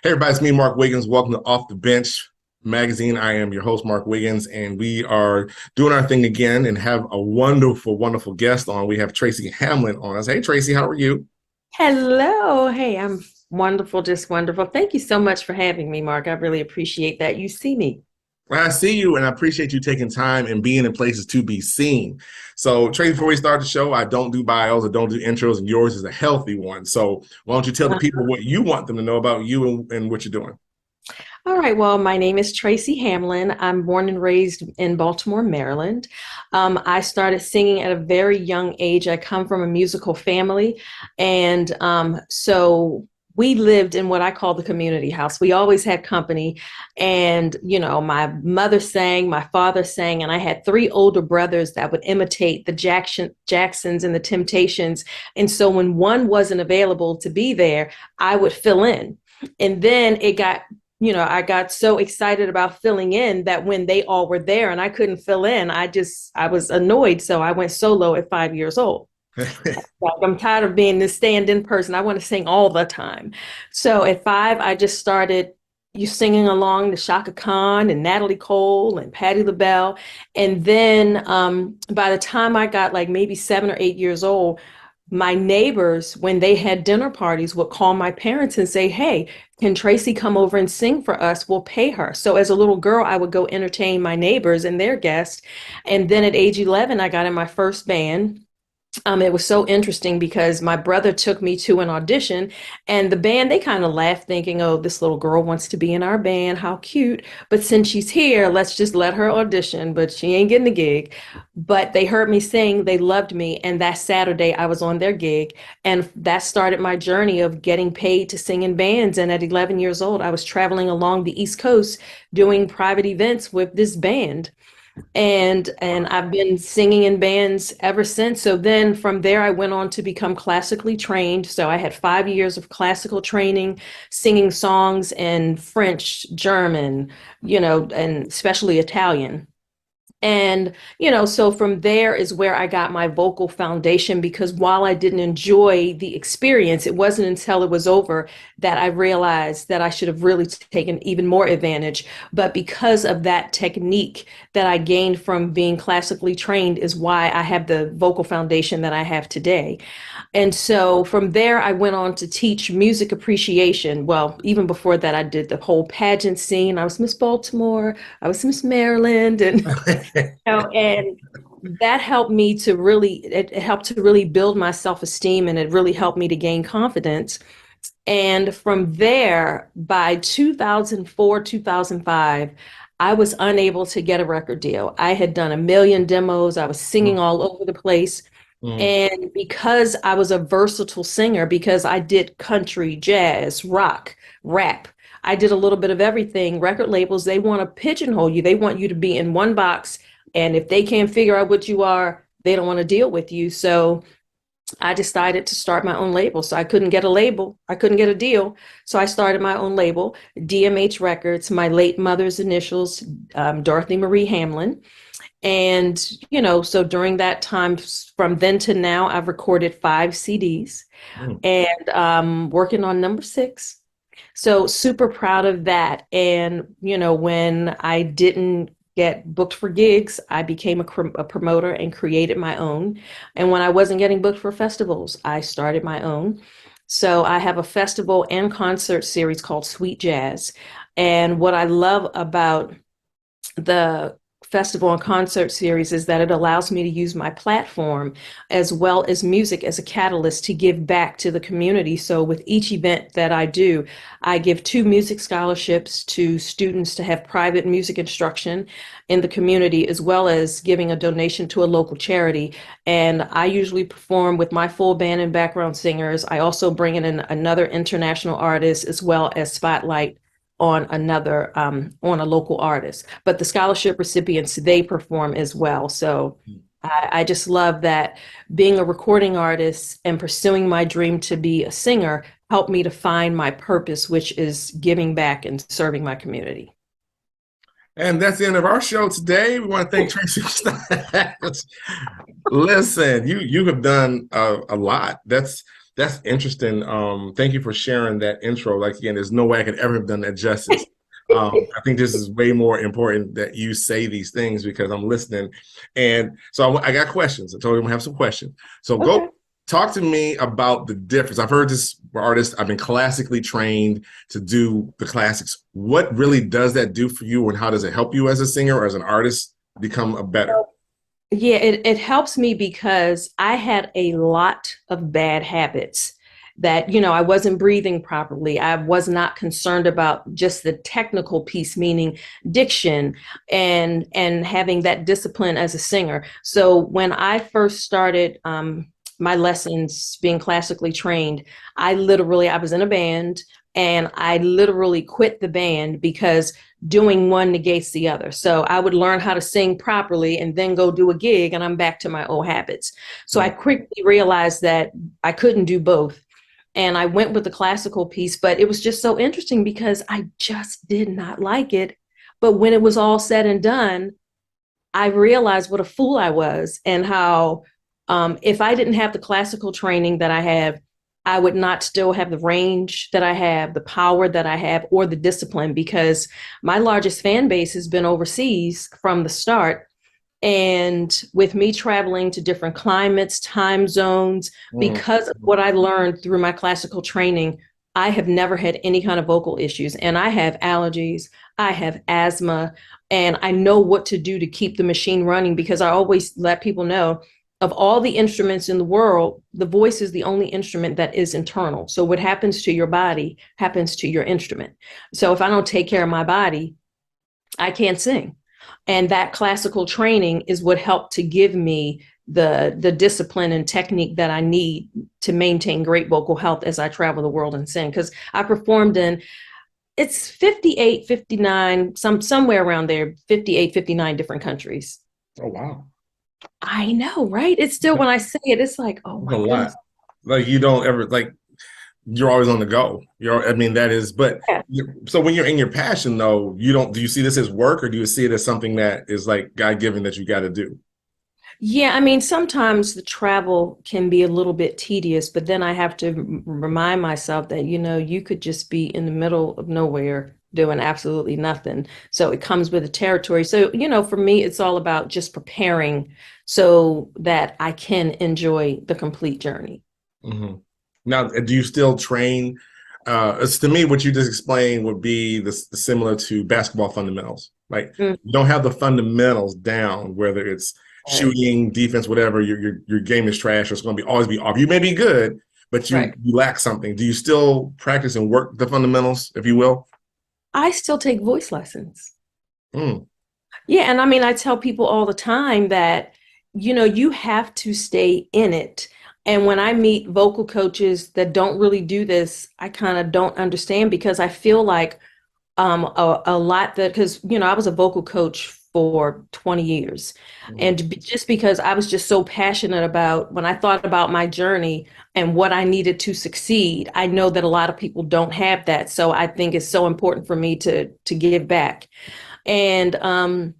Hey, everybody, it's me, Mark Wiggins. Welcome to Off the Bench magazine. I am your host, Mark Wiggins, and we are doing our thing again and have a wonderful, wonderful guest on. We have Tracy Hamlin on us. Hey, Tracy, how are you? Hello. Hey, I'm wonderful, just wonderful. Thank you so much for having me, Mark. I really appreciate that. You see me. Well, I see you, and I appreciate you taking time and being in places to be seen. So, Tracy, before we start the show, I don't do bios, I don't do intros, and yours is a healthy one. So, why don't you tell the people what you want them to know about you and what you're doing? All right. Well, my name is Tracy Hamlin. I'm born and raised in Baltimore, Maryland. I started singing at a very young age. I come from a musical family. And so we lived in what I call the community house. We always had company. And, my mother sang, my father sang, and I had three older brothers that would imitate the Jacksons and the Temptations. And so when one wasn't available to be there, I would fill in. And then I got so excited about filling in that when they all were there and I couldn't fill in, I was annoyed. So I went solo at 5 years old. Like, I'm tired of being this stand-in person. I want to sing all the time. So at 5, I just started you singing along to Shaka Khan and Natalie Cole and Patti LaBelle. And then by the time I got like maybe 7 or 8 years old, my neighbors, when they had dinner parties, would call my parents and say, "Hey, can Tracy come over and sing for us? We'll pay her." So as a little girl, I would go entertain my neighbors and their guests. And then at age 11, I got in my first band. It was so interesting because my brother took me to an audition, and the band, they kind of laughed, thinking, "Oh, this little girl wants to be in our band. How cute. But since she's here, let's just let her audition." But she ain't getting the gig. But they heard me sing, they loved me. And that Saturday, I was on their gig. And that started my journey of getting paid to sing in bands. And at 11 years old, I was traveling along the East Coast doing private events with this band, and I've been singing in bands ever since. So then from there I went on to become classically trained. So I had 5 years of classical training, singing songs in French, German, and especially Italian. And, so from there is where I got my vocal foundation, because while I didn't enjoy the experience, it wasn't until it was over that I realized that I should have really taken even more advantage. But because of that technique that I gained from being classically trained is why I have the vocal foundation that I have today. And so from there, I went on to teach music appreciation. Well, even before that, I did the whole pageant scene. I was Miss Baltimore, I was Miss Maryland, and and that helped me to it helped to really build my self-esteem, and it really helped me to gain confidence. And from there, by 2004, 2005, I was unable to get a record deal. I had done a million demos. I was singing all over the place. Mm. And because I was a versatile singer, because I did country, jazz, rock, rap, I did a little bit of everything. Record labels, they want to pigeonhole you. They want you to be in one box. And if they can't figure out what you are, they don't want to deal with you. So I decided to start my own label. So I couldn't get a label. I couldn't get a deal. So I started my own label, DMH Records, my late mother's initials, Dorothy Marie Hamlin. And, so during that time, from then to now, I've recorded 5 CDs, Mm. and working on number 6. So super proud of that. And, when I didn't get booked for gigs, I became a promoter and created my own. And when I wasn't getting booked for festivals, I started my own. So I have a festival and concert series called Sweet Jazz. And what I love about the festival and concert series is that it allows me to use my platform as well as music as a catalyst to give back to the community. So with each event that I do, I give 2 music scholarships to students to have private music instruction in the community, as well as giving a donation to a local charity. And I usually perform with my full band and background singers. I also bring in another international artist, as well as spotlight on a local artist. But the scholarship recipients, they perform as well. So I just love that being a recording artist and pursuing my dream to be a singer helped me to find my purpose, which is giving back and serving my community. And that's the end of our show today. We want to thank Tracy. Listen, you have done a lot. That's interesting. Thank you for sharing that intro. Like again, there's no way I could ever have done that justice. I think this is way more important that you say these things because I'm listening. And so I got questions. I told you I'm gonna have some questions. So Okay. go talk to me about the difference. I've heard this artist, I've been classically trained to do the classics. What really does that do for you and how does it help you as a singer or as an artist become a better? Yeah, it helps me because I had a lot of bad habits that, I wasn't breathing properly. I was not concerned about just the technical piece, meaning diction and having that discipline as a singer. So when I first started my lessons being classically trained, I was in a band and I literally quit the band because doing one negates the other. So I would learn how to sing properly and then go do a gig and I'm back to my old habits. So I quickly realized that I couldn't do both. And I went with the classical piece, but it was just so interesting because I just did not like it. But when it was all said and done, I realized what a fool I was and how if I didn't have the classical training that I have, I would not still have the range that I have, the power that I have, or the discipline, because my largest fan base has been overseas from the start. And with me traveling to different climates, time zones, Mm. because of what I learned through my classical training, I have never had any kind of vocal issues. And I have allergies, I have asthma, and I know what to do to keep the machine running because I always let people know of all the instruments in the world, the voice is the only instrument that is internal. So what happens to your body happens to your instrument. So if I don't take care of my body, I can't sing. And that classical training is what helped to give me the discipline and technique that I need to maintain great vocal health as I travel the world and sing. Because I performed in it's 58, 59, somewhere around there, 58, 59 different countries. Oh wow. I know, right? It's still when I say it, it's like, oh That's a my goodness. lot. Like you don't ever like you're always on the go. I mean, that is, but Yeah. so when you're in your passion though, do you see this as work or do you see it as something that is like God given that you got to do? Yeah, I mean, sometimes the travel can be a little bit tedious, but then I have to remind myself that, you could just be in the middle of nowhere doing absolutely nothing. So it comes with the territory. So, for me, it's all about just preparing so that I can enjoy the complete journey. Hmm. Now, do you still train? It's, to me, what you just explained would be similar to basketball fundamentals. Like Mm, you don't have the fundamentals down, whether it's right, shooting, defense, whatever. Your game is trash, or it's going to be always be off. You may be good, but you right. you lack something. Do you still practice and work the fundamentals, if you will? I still take voice lessons. Mm, Yeah, and I mean, I tell people all the time that, you have to stay in it. And when I meet vocal coaches that don't really do this, I kind of don't understand because I feel like a lot that, because, I was a vocal coach for 20 years. mm, And just because I was just so passionate about when I thought about my journey and what I needed to succeed, I know that a lot of people don't have that. So I think it's so important for me to give back. And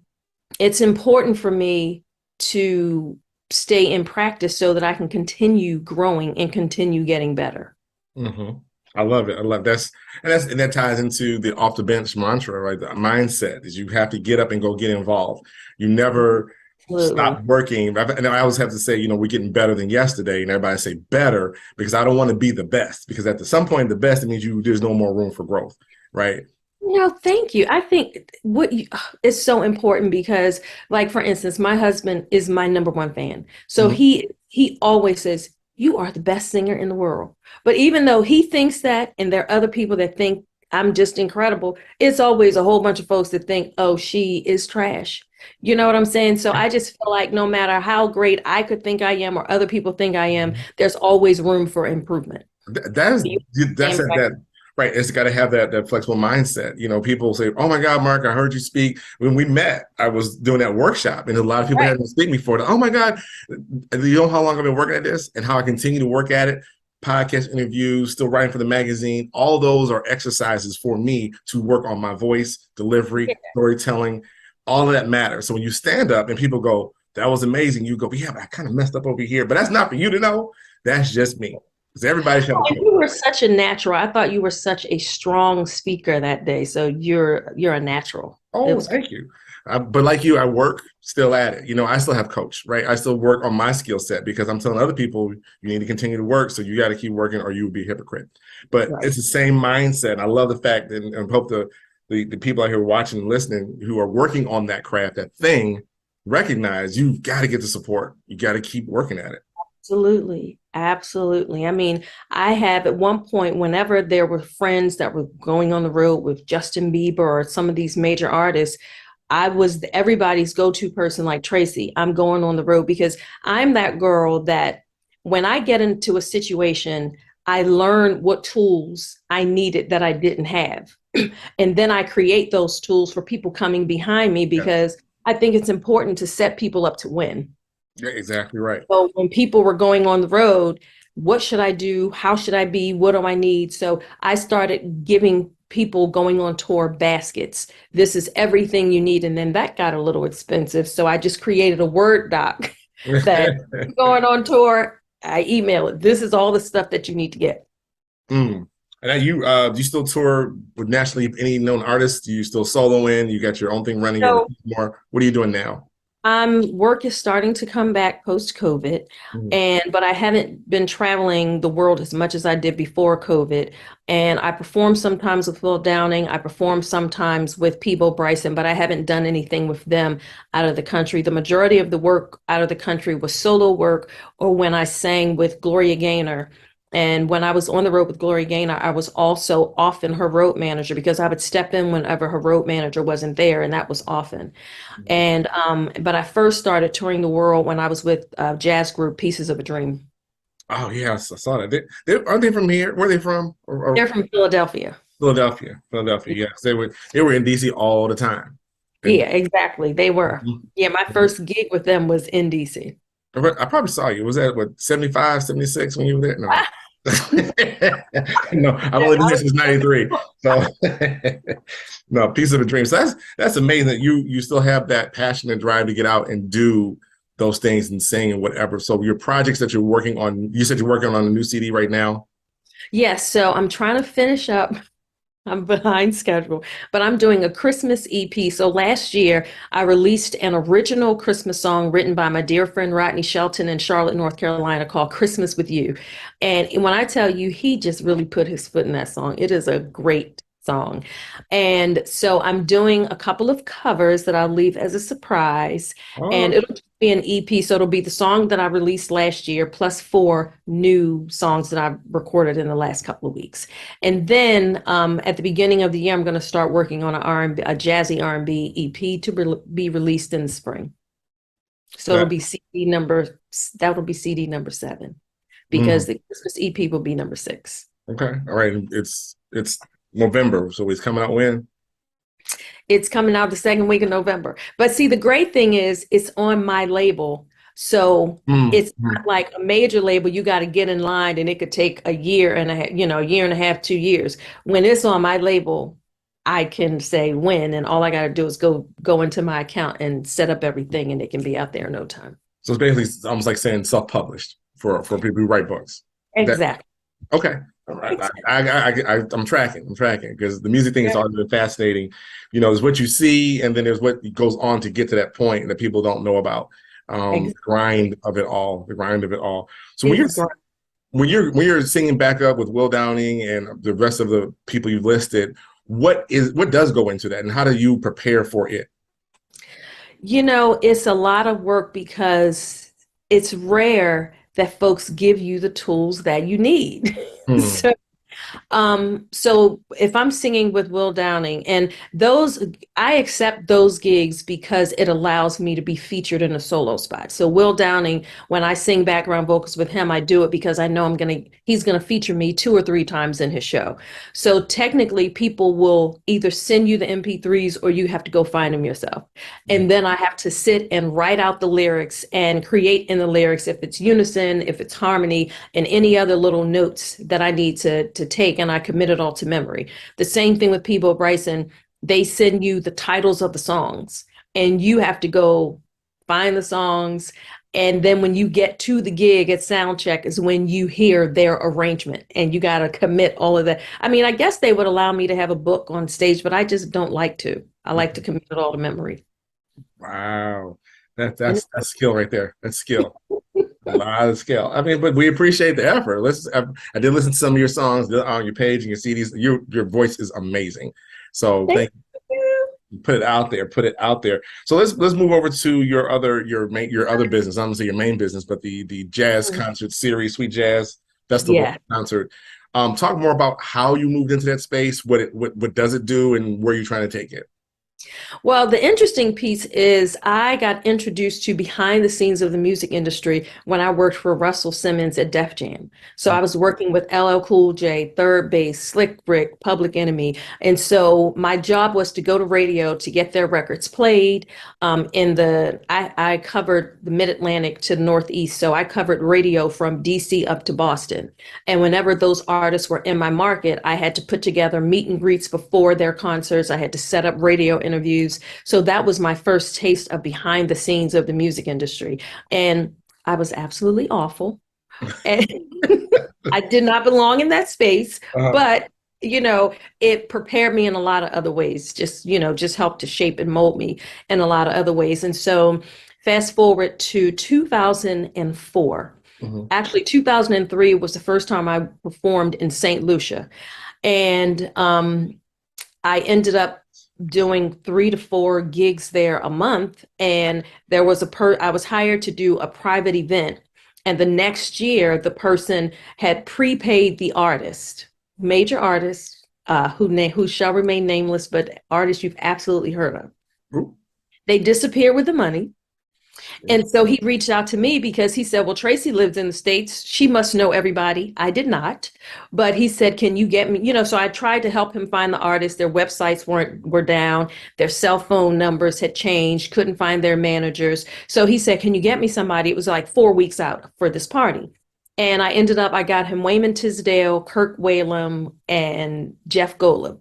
it's important for me to stay in practice so that I can continue growing and continue getting better. hmm. I love it. I love and that ties into the off the bench mantra, right? The mindset is you have to get up and go get involved. You never stop Absolutely. working. And I always have to say, we're getting better than yesterday, and everybody say better because I don't want to be the best because at some point the best it means there's no more room for growth, right? No, thank you. I think what you is so important because, like, for instance, my husband is my number one fan. So Mhm. he always says, "You are the best singer in the world." But even though he thinks that, and there are other people that think I'm just incredible, it's always a whole bunch of folks that think, "Oh, she is trash." You know what I'm saying? So I just feel like no matter how great I could think I am or other people think I am, there's always room for improvement. That's You that's stay that right. It's got to have that flexible mindset. People say, "Oh my God, Mark, I heard you speak." When we met, I was doing that workshop, and a lot of people Right. hadn't speak before. Oh my God, you know how long I've been working at this, and how I continue to work at it. Podcast interviews, still writing for the magazine. All those are exercises for me to work on my voice, delivery, storytelling. All of that matters. So when you stand up and people go, "That was amazing," you go, "Yeah, but I kind of messed up over here." But that's not for you to know. That's just me. Because everybody should have a And coach. you were such a natural. I thought you were such a strong speaker that day. So you're a natural. It Oh, was thank you. But like you, I work still at it. You know, I still have coach, right? I still work on my skill set because I'm telling other people you need to continue to work. So you got to keep working or you will be a hypocrite. But right. it's the same mindset. I love the fact and hope the people out here watching and listening who are working on that craft, that thing, recognize you've got to get the support. You got to keep working at it. Absolutely. Absolutely. I mean, I have at one point, whenever there were friends that were going on the road with Justin Bieber or some of these major artists, I was everybody's go-to person like Tracy. I'm going on the road because I'm that girl that when I get into a situation, I learn what tools I needed that I didn't have. And then I create those tools for people coming behind me Yeah, because I think it's important to set people up to win. yeah, exactly right. So when people were going on the road, what should I do? How should I be? What do I need? So I started giving people going on tour baskets. This is everything you need. And then that got a little expensive. So I just created a Word doc that going on tour, I email it. This is all the stuff that you need to get. Mm. And you do you still tour with nationally any known artists? Do you still solo in? You got your own thing running or So more? What are you doing now? work is starting to come back post COVID, Mm. but I haven't been traveling the world as much as I did before COVID. And I perform sometimes with Will Downing. I perform sometimes with Peebo Bryson, but I haven't done anything with them out of the country. The majority of the work out of the country was solo work or when I sang with Gloria Gaynor. And when I was on the road with Gloria Gaynor, I was also often her road manager because I would step in whenever her road manager wasn't there, and that was often. And but I first started touring the world when I was with jazz group Pieces of a Dream. Oh yes, I saw that. Aren't they from here? Where are they from? Or They're from Philadelphia. Philadelphia? Philadelphia. Yes, they were in DC all the time. And Yeah, exactly. They were. Yeah, my first gig with them was in DC. I probably saw you. Was that what 75, 76 when you were there? No. No, I've only been here since '93. So no, piece of a dream. So that's amazing that you still have that passion and drive to get out and do those things and sing and whatever. So your projects that you're working on, you said you're working on a new CD right now. Yes, so I'm trying to finish up. I'm behind schedule, but I'm doing a Christmas EP. So last year, I released an original Christmas song written by my dear friend Rodney Shelton in Charlotte, North Carolina, called Christmas with You. And when I tell you, he just really put his foot in that song. It is a great song. And so I'm doing a couple of covers that I'll leave as a surprise. Oh, And it'll be an EP. So it'll be the song that I released last year, plus 4 new songs that I've recorded in the last couple of weeks. And then at the beginning of the year, I'm going to start working on a jazzy R&B EP to be released in the spring. So that, that'll be CD number 7 because mm, the Christmas EP will be number 6. okay. All right. It's November, so it's coming out when? It's coming out the second week of November. But see, the great thing is it's on my label. So Mm, it's not like a major label. You got to get in line and it could take a year and a year and a half, 2 years. When it's on my label, I can say when, and all I got to do is go into my account and set up everything and it can be out there in no time. so it's basically almost like saying self-published for people who write books. That Exactly. okay. All right. Exactly. I'm tracking. I'm tracking because the music thing has always been fascinating. You know, there's what you see, and then there's what goes on to get to that point that people don't know about. The Exactly. grind of it all. The grind of it all. So It's great. when you're singing back up with Will Downing and the rest of the people you've listed, what does go into that, and how do you prepare for it? It's a lot of work because it's rare that folks give you the tools that you need. Hmm. So if I'm singing with Will Downing and I accept those gigs because it allows me to be featured in a solo spot. So Will Downing, when I sing background vocals with him, I do it because I know he's gonna feature me 2 or 3 times in his show. So technically people will either send you the MP3s or you have to go find them yourself. And then I have to sit and write out the lyrics and create in the lyrics if it's unison, if it's harmony, and any other little notes that I need to take, and I commit it all to memory. The same thing with Peebo Bryson. They send you the titles of the songs, and you have to go find the songs. And then when you get to the gig at sound check is when you hear their arrangement and you got to commit all of that. I mean, I guess they would allow me to have a book on stage, but I just don't like to. I like to commit it all to memory. Wow. And That's skill right there. That's skill. A lot of skill. I mean, but we appreciate the effort. I did listen to some of your songs on your page and your CDs. Your voice is amazing. So thank thank you. you. Put it out there. Put it out there. So let's move over to your other business. I'm gonna say your main business, but the jazz concert series, Sweet Jazz Festival Yeah. concert. Talk more about how you moved into that space, what does it do, and where you're trying to take it. Well, the interesting piece is I got introduced to behind the scenes of the music industry when I worked for Russell Simmons at Def Jam. So I was working with LL Cool J, Third Base, Slick Rick, Public Enemy. And so my job was to go to radio to get their records played. I covered the Mid-Atlantic to the Northeast. So I covered radio from DC up to Boston. And whenever those artists were in my market, I had to put together meet and greets before their concerts. I had to set up radio interviews. So that was my first taste of behind the scenes of the music industry. And I was absolutely awful. And I did not belong in that space, but it prepared me in a lot of other ways, just helped to shape and mold me in a lot of other ways. And so fast forward to 2004. Actually, 2003 was the first time I performed in St. Lucia. And I ended up doing 3 to 4 gigs there a month. And there was I was hired to do a private event. And the next year, the person had prepaid the artist, major artist, who shall remain nameless, but artists you've absolutely heard of. They disappeared with the money. And so he reached out to me because he said, well, Tracy lives in the States. She must know everybody. I did not. But he said, can you get me, so I tried to help him find the artists. Their websites were down. Their cell phone numbers had changed, couldn't find their managers. So he said, can you get me somebody? It was like 4 weeks out for this party. And I got him Wayman Tisdale, Kirk Whalum, and Jeff Golub.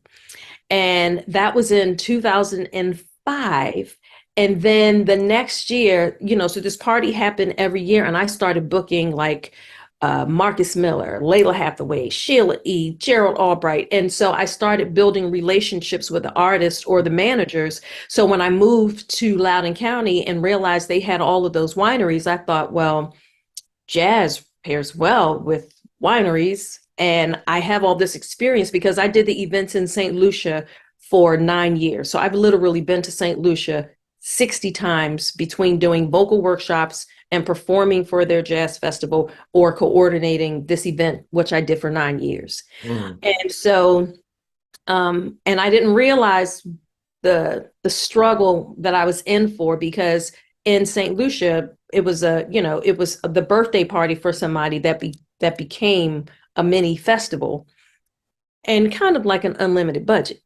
And that was in 2005. And then the next year, so this party happened every year, and I started booking like Marcus Miller, Layla Hathaway, Sheila E., Gerald Albright. And so I started building relationships with the artists or the managers. So when I moved to Loudoun County and realized they had all of those wineries, I thought, well, jazz pairs well with wineries. And I have all this experience because I did the events in St. Lucia for 9 years. So I've literally been to St. Lucia 60 times between doing vocal workshops and performing for their jazz festival or coordinating this event, which I did for 9 years. And so, and I didn't realize the struggle that I was in for, because in St. Lucia, it was the birthday party for somebody that became a mini festival and kind of like an unlimited budget.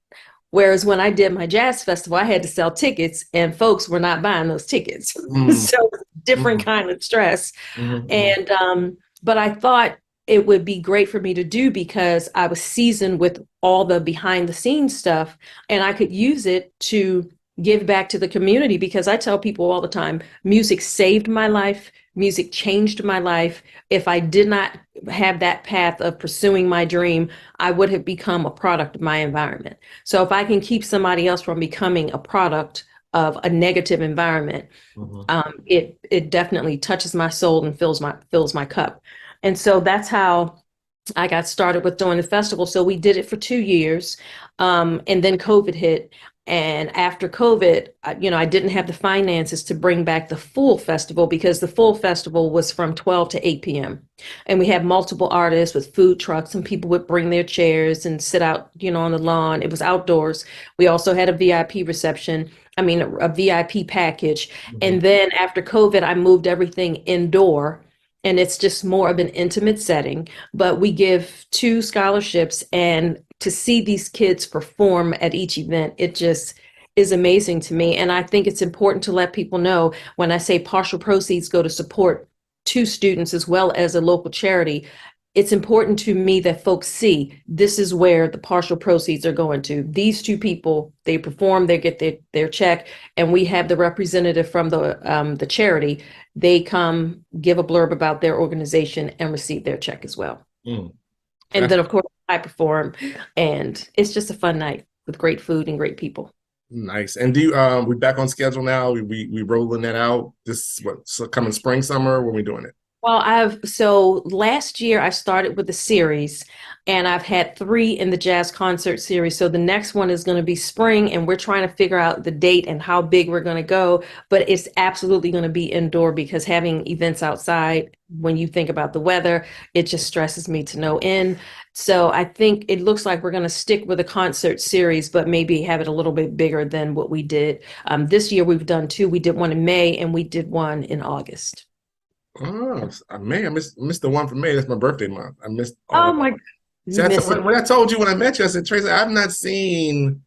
Whereas when I did my jazz festival, I had to sell tickets and folks were not buying those tickets. So different kind of stress. And, but I thought it would be great for me to do because I was seasoned with all the behind the scenes stuff and I could use it to give back to the community, because I tell people all the time, music saved my life. Music changed my life. If I did not have that path of pursuing my dream, I would have become a product of my environment. So if I can keep somebody else from becoming a product of a negative environment, it definitely touches my soul and fills my cup. And so that's how I got started with doing the festival. So we did it for 2 years, and then COVID hit. And after COVID, I didn't have the finances to bring back the full festival, because the full festival was from 12 to 8 p.m. And we had multiple artists with food trucks, and people would bring their chairs and sit out, on the lawn. It was outdoors. We also had a VIP reception. A VIP package. And then after COVID, I moved everything indoor. And it's just more of an intimate setting. But we give 2 scholarships, and to see these kids perform at each event, it just is amazing to me. And I think it's important to let people know, when I say partial proceeds go to support 2 students as well as a local charity, it's important to me that folks see this is where the partial proceeds are going to. These two people, they perform, they get their check, and we have the representative from the charity. They come give a blurb about their organization and receive their check as well. Mm, And then, of course, I perform, and it's just a fun night with great food and great people. nice. And we back on schedule now? We rolling that out? This coming spring, summer? When we doing it? Well, so last year I started with a series and I've had 3 in the jazz concert series. So the next one is going to be spring and we're trying to figure out the date and how big we're going to go. But it's absolutely going to be indoor because having events outside, when you think about the weather, it just stresses me to no end. So I think it looks like we're going to stick with a concert series, but maybe have it a little bit bigger than what we did. This year we've done 2. We did one in May and we did one in August. Oh, May. I missed the one for May. That's my birthday month. I missed all Oh of my, that. See, you miss it. when I told you when I met you, I said, Tracy, I've not seen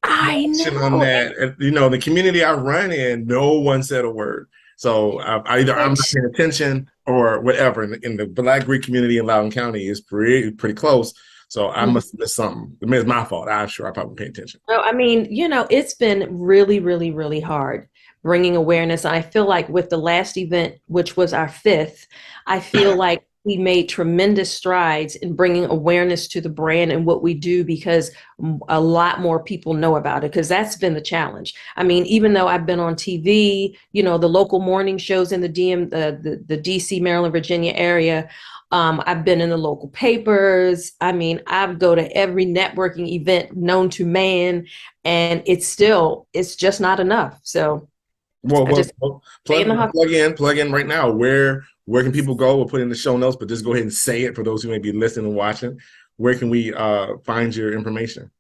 I action on know. that. And, the community I run in, no one said a word. So either I'm not paying attention or whatever. In the Black Greek community in Loudoun County is pretty close. So I must have missed something. I mean, it's my fault. I'm sure I probably paid attention. No, I mean, it's been really, really, really hard bringing awareness. I feel like with the last event, which was our 5th, I feel like we made tremendous strides in bringing awareness to the brand and what we do because a lot more people know about it because that's been the challenge. I mean, even though I've been on TV, the local morning shows in the the DC, Maryland, Virginia area, I've been in the local papers. I mean, I go to every networking event known to man, and it's just not enough. So I just stay in the hustle. Plug in right now. Where can people go? We'll put in the show notes, but just go ahead and say it for those who may be listening and watching. Where can we find your information?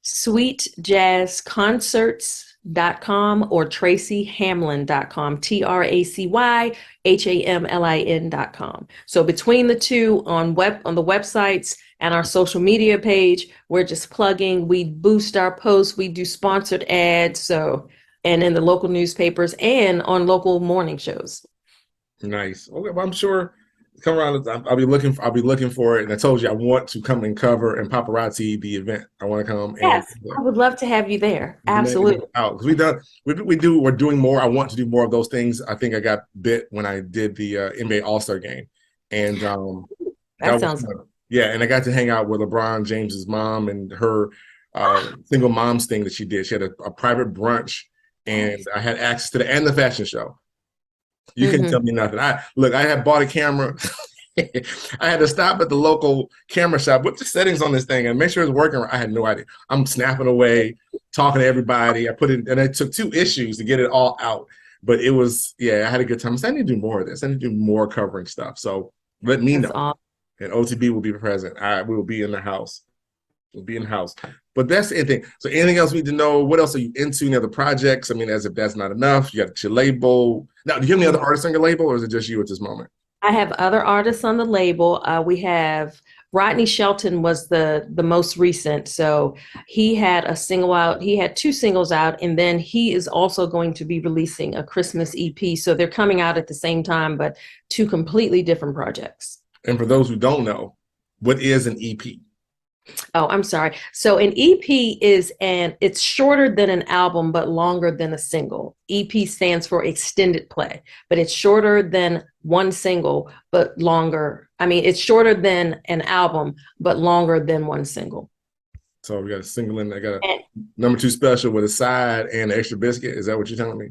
sweetjazzconcerts.com or tracyhamlin.com, TracyHamlin.com. So between the two on the websites and our social media page, we're just plugging. We boost our posts. We do sponsored ads. And in the local newspapers and on local morning shows. Nice. Okay, well, I'm sure come around. I'll be looking for it. And I told you I want to come and cover and paparazzi the event. I want to come. Yes, I would love to have you there. Absolutely. Out because we're doing more. I want to do more of those things. I think I got bit when I did the NBA All-Star game, and that sounds good. Yeah, and I got to hang out with LeBron James's mom and her single moms thing that she did. She had a private brunch, and I had access to the fashion show. You couldn't tell me nothing. I had bought a camera. I had to stop at the local camera shop, put the settings on this thing and make sure it's working. I had no idea. I'm snapping away, talking to everybody. I put it, and it took 2 issues to get it all out. But it was, I had a good time. So I need to do more of this. I need to do more covering stuff. So let me know. Awesome. And OTB will be present. We will be in the house. We'll be in the house. But that's anything. So anything else we need to know? What else are you into? Any other projects? I mean, as if that's not enough, you got your label. Now, do you have any other artists on your label, or is it just you at this moment? I have other artists on the label. We have Rodney Shelton was the most recent. So he had a single out. He had 2 singles out, and then he is also going to be releasing a Christmas EP. So they're coming out at the same time, but 2 completely different projects. And for those who don't know, what is an EP? Oh, I'm sorry. So an EP it's shorter than an album, but longer than a single. EP stands for extended play, but it's shorter than one single, but longer. I mean, it's shorter than an album, but longer than one single. So we got a single in. I got a number 2 special with a side and an extra biscuit. Is that what you're telling me?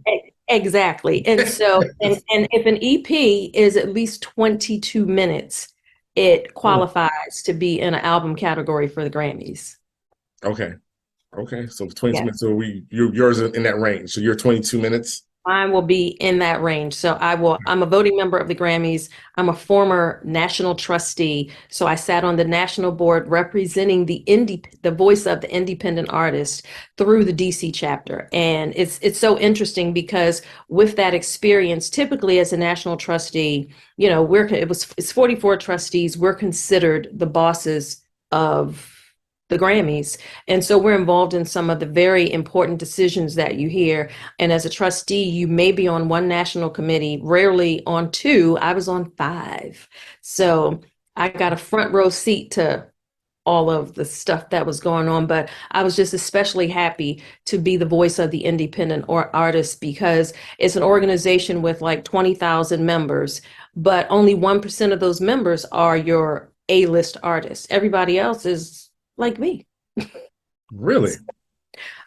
Exactly. And so, and if an EP is at least 22 minutes, it qualifies to be in an album category for the Grammys. Okay. So 22 minutes. So yours in that range. So you're 22 minutes. Mine will be in that range. So I'm a voting member of the Grammys. I'm a former national trustee. So I sat on the national board representing the voice of the independent artist through the DC chapter. And it's so interesting because with that experience, typically as a national trustee, it's 44 trustees. We're considered the bosses of the Grammys. And so we're involved in some of the very important decisions that you hear. And as a trustee, you may be on one national committee, rarely on 2. I was on 5. So I got a front row seat to all of the stuff that was going on, but I was just especially happy to be the voice of the independent or artists because it's an organization with like 20,000 members, but only 1% of those members are your A-list artists. Everybody else is like me. Really?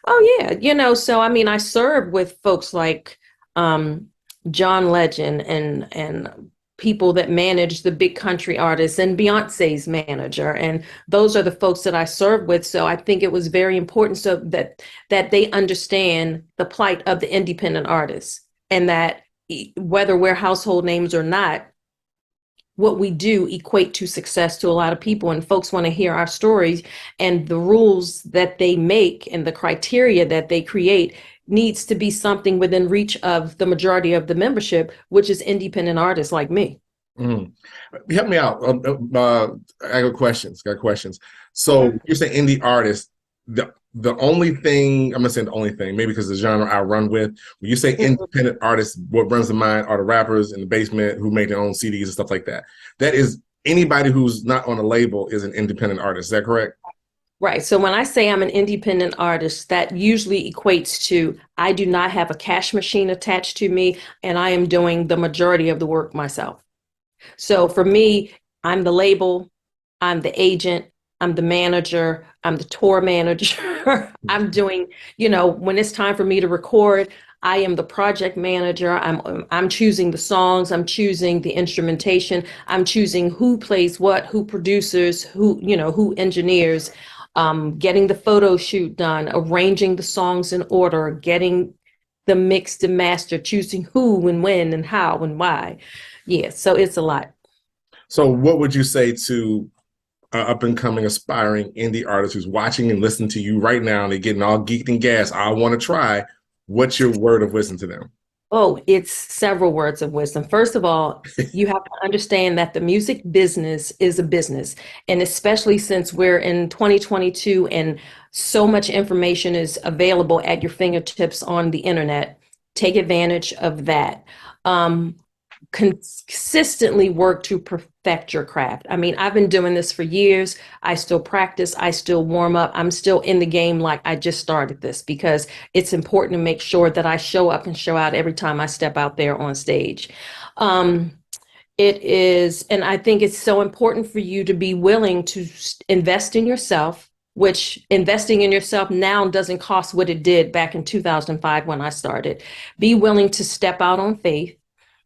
Oh yeah, so I mean, I served with folks like um, John Legend and people that manage the big country artists and Beyonce's manager, and those are the folks that I served with. So I think it was very important so that they understand the plight of the independent artists and that whether we're household names or not, what we do equate to success to a lot of people, and folks want to hear our stories, and the rules that they make and the criteria that they create needs to be something within reach of the majority of the membership, which is independent artists like me. Mm. Help me out. I got questions. So Mhm. you're saying indie artists. The only thing I'm gonna say the only thing, maybe because the genre I run with. When you say independent artists, what runs to mind are the rappers in the basement who make their own CDs and stuff like that. That is anybody who's not on a label is an independent artist. Is that correct? Right. So when I say I'm an independent artist, that usually equates to I do not have a cash machine attached to me, and I am doing the majority of the work myself. So for me, I'm the label, I'm the agent, I'm the manager, I'm the tour manager. I'm doing, when it's time for me to record, I am the project manager. I'm choosing the songs, I'm choosing the instrumentation, I'm choosing who plays what, who produces, who engineers, getting the photo shoot done, arranging the songs in order, getting the mixed and master, choosing who and when and how and why. Yeah, so it's a lot. So what would you say to up and coming aspiring indie artist who's watching and listening to you right now and they're getting all geeked and gassed? I want to try. What's your word of wisdom to them? Oh, it's several words of wisdom. First of all, you have to understand that the music business is a business. And especially since we're in 2022 and so much information is available at your fingertips on the internet, take advantage of that. Um, Consistently work to perfect your craft. I mean, I've been doing this for years. I still practice, I still warm up. I'm still in the game like I just started this because it's important to make sure that I show up and show out every time I step out there on stage. Um, it is, and I think it's so important for you to be willing to invest in yourself, which investing in yourself now doesn't cost what it did back in 2005 when I started. Be willing to step out on faith,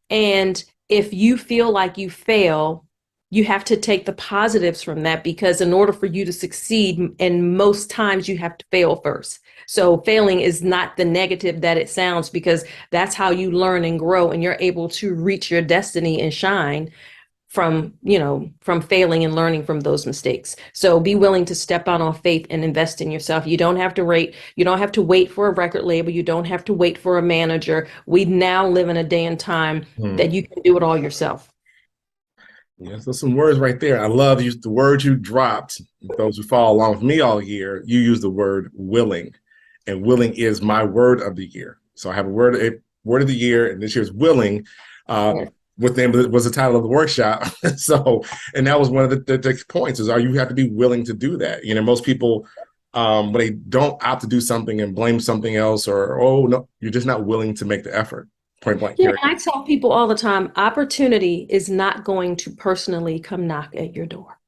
and if you feel like you fail, you have to take the positives from that because in order for you to succeed, and most times you have to fail first. So failing is not the negative that it sounds because that's how you learn and grow and you're able to reach your destiny and shine from failing and learning from those mistakes. So be willing to step out on faith and invest in yourself. You don't have to wait. You don't have to wait for a record label. You don't have to wait for a manager. We now live in a day and time Hmm. that you can do it all yourself. Yeah, so some words right there. I love the word you dropped. Those who follow along with me all year, you use the word willing, and willing is my word of the year. So I have a word of the year, and this year's willing. Uh, Yes. what then was the title of the workshop? So, and that was one of the points is, are you have to be willing to do that? Most people, when they don't opt to do something and blame something else, or oh no, you're just not willing to make the effort. Point blank. Yeah, Period. and I tell people all the time, opportunity is not going to personally come knock at your door.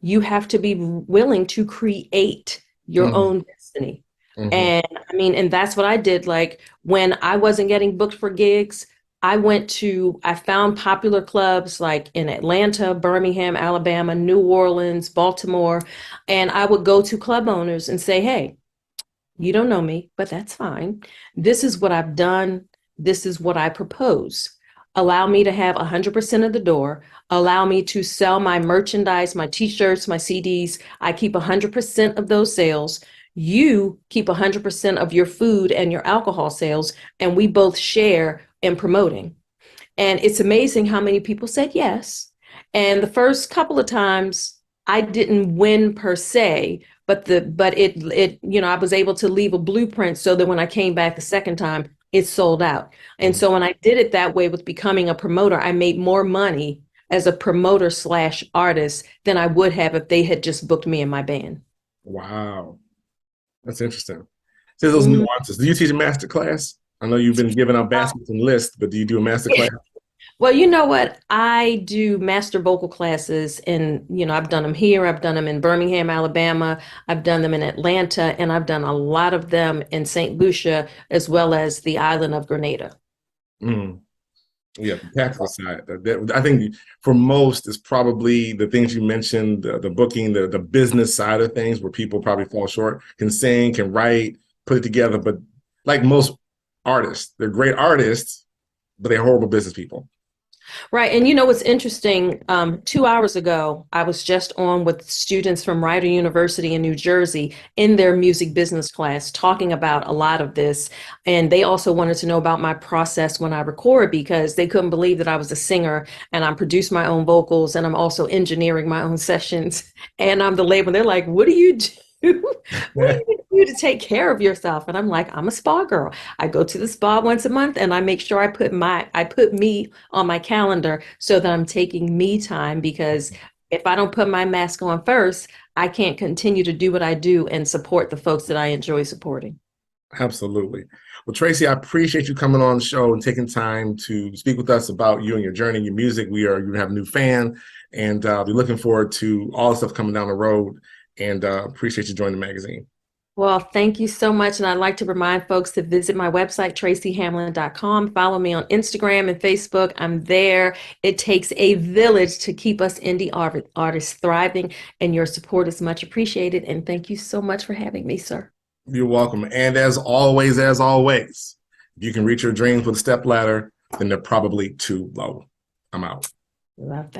You have to be willing to create your Mm-hmm. own destiny. Mm-hmm. And I mean, and that's what I did. Like when I wasn't getting booked for gigs, I found popular clubs like in Atlanta, Birmingham, Alabama, New Orleans, Baltimore, and I would go to club owners and say, hey, you don't know me, but that's fine. This is what I've done. This is what I propose. Allow me to have 100% of the door. Allow me to sell my merchandise, my t-shirts, my CDs. I keep 100% of those sales. You keep 100% of your food and your alcohol sales, and we both share in promoting. And it's amazing how many people said yes. And the first couple of times I didn't win per se, but I was able to leave a blueprint so that when I came back the second time, it sold out. And so when I did it that way with becoming a promoter, I made more money as a promoter slash artist than I would have if they had just booked me in my band. Wow. That's interesting. So those Mm. nuances. Do you teach a master class? I know you've been giving out baskets and lists, but do you do a master class? Well, you know what? I do master vocal classes and, I've done them here. I've done them in Birmingham, Alabama. I've done them in Atlanta, and I've done a lot of them in St. Lucia, as well as the island of Grenada. Mm. Yeah, the tactical side. I think for most is probably the things you mentioned, the booking, the business side of things where people probably fall short, can sing, can write, put it together. But like most artists, they're great artists, but they're horrible business people. Right. And you know what's interesting? 2 hours ago, I was just on with students from Rider University in New Jersey in their music business class talking about a lot of this. And they also wanted to know about my process when I record because they couldn't believe that I was a singer and I produce my own vocals and I'm also engineering my own sessions and I'm the label. They're like, what do you do? What do you do to take care of yourself? And I'm like, I'm a spa girl. I go to the spa once a month and I make sure I put me on my calendar so that I'm taking me time because if I don't put my mask on first, I can't continue to do what I do and support the folks that I enjoy supporting. Absolutely. Well, Tracy, I appreciate you coming on the show and taking time to speak with us about you and your journey, your music. You have a new fan, and we're looking forward to all the stuff coming down the road. And appreciate you joining the magazine. Well, thank you so much. And I'd like to remind folks to visit my website, tracyhamlin.com. Follow me on Instagram and Facebook. I'm there. It takes a village to keep us indie artists thriving, and your support is much appreciated. And thank you so much for having me, sir. You're welcome. And as always, if you can reach your dreams with a step ladder, then they're probably too low. I'm out. Love that.